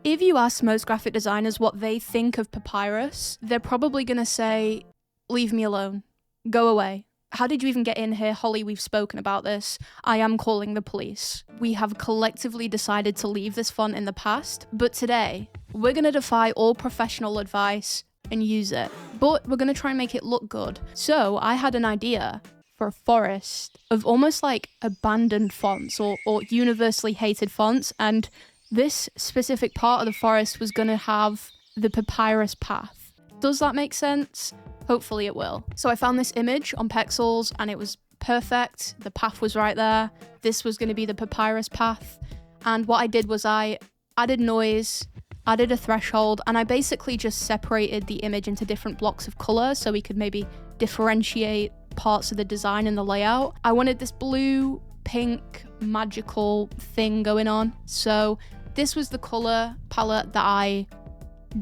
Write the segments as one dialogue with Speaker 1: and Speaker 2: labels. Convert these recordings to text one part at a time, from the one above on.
Speaker 1: If you ask most graphic designers what they think of Papyrus, they're probably gonna say, leave me alone. Go away. How did you even get in here? Holly, we've spoken about this. I am calling the police. We have collectively decided to leave this font in the past, but today, we're gonna defy all professional advice and use it. But we're gonna try and make it look good. So I had an idea for a forest of almost like abandoned fonts or universally hated fonts, and this specific part of the forest was gonna have the papyrus path. Does that make sense? Hopefully it will. So I found this image on Pexels and it was perfect. The path was right there. This was going to be the papyrus path. And what I did was I added noise, added a threshold, and I basically just separated the image into different blocks of color so we could maybe differentiate parts of the design and the layout. I wanted this blue, pink, magical thing going on. So this was the color palette that I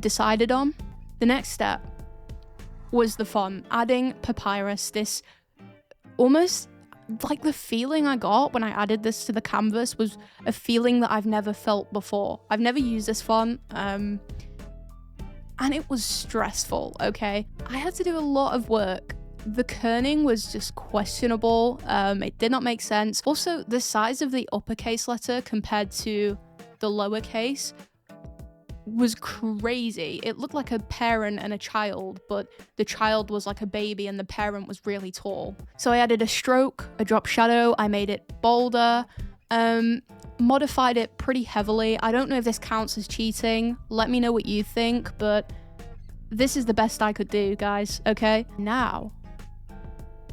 Speaker 1: decided on. The next step was the font, adding Papyrus. This almost like the feeling I got when I added this to the canvas was a feeling that I've never felt before. I've never used this font, and it was stressful, okay? I had to do a lot of work. The kerning was just questionable. It did not make sense. Also, the size of the uppercase letter compared to the lowercase was crazy. It looked like a parent and a child, but the child was like a baby and the parent was really tall. So I added a stroke, a drop shadow, I made it bolder, modified it pretty heavily. I don't know if this counts as cheating. Let me know what you think, but this is the best I could do, guys, okay? Now,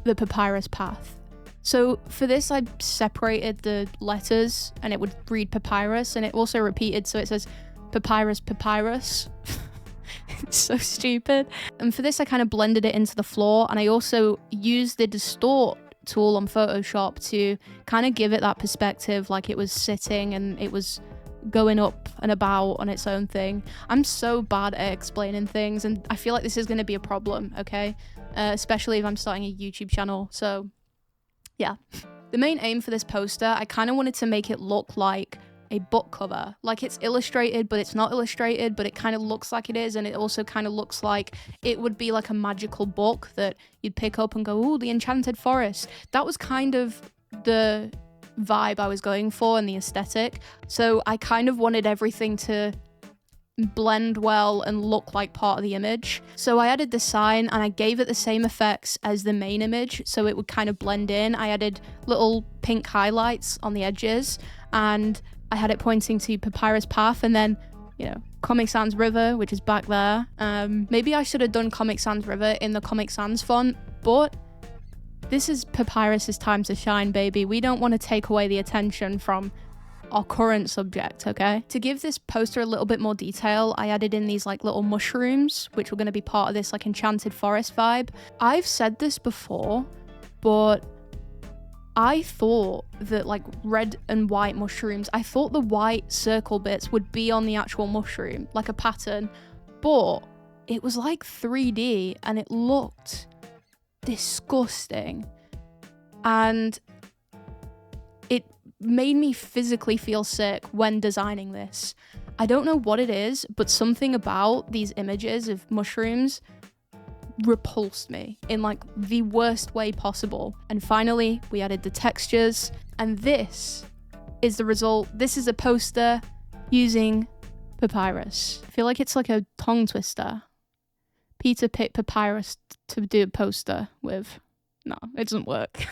Speaker 1: the papyrus path. So for this, I separated the letters and it would read papyrus, and it also repeated, so it says Papyrus, Papyrus. It's so stupid. And for this, I kind of blended it into the floor, and I also used the distort tool on Photoshop to kind of give it that perspective, like it was sitting and it was going up and about on its own thing. I'm so bad at explaining things, and I feel like this is going to be a problem, okay? Especially if I'm starting a YouTube channel, so yeah. The main aim for this poster, I kind of wanted to make it look like a book cover. Like it's illustrated, but it's not illustrated, but it kind of looks like it is, and it also kind of looks like it would be like a magical book that you'd pick up and go, ooh, the Enchanted Forest. That was kind of the vibe I was going for and the aesthetic. So I kind of wanted everything to blend well and look like part of the image. So I added the sign and I gave it the same effects as the main image, so it would kind of blend in. I added little pink highlights on the edges, and I had it pointing to Papyrus Path, and then, you know, Comic Sans River, which is back there. Maybe I should have done Comic Sans River in the Comic Sans font, but this is Papyrus's time to shine, baby. We don't want to take away the attention from our current subject, okay? To give this poster a little bit more detail, I added in these like little mushrooms, which were going to be part of this like Enchanted Forest vibe. I've said this before, but I thought that like red and white mushrooms, I thought the white circle bits would be on the actual mushroom, like a pattern, but it was like 3D and it looked disgusting. And it made me physically feel sick when designing this. I don't know what it is, but something about these images of mushrooms repulsed me in like the worst way possible. And finally, we added the textures, and this is the result. This is a poster using Papyrus. I feel like it's like a tongue twister. Peter picked Papyrus to do a poster with. No, it doesn't work.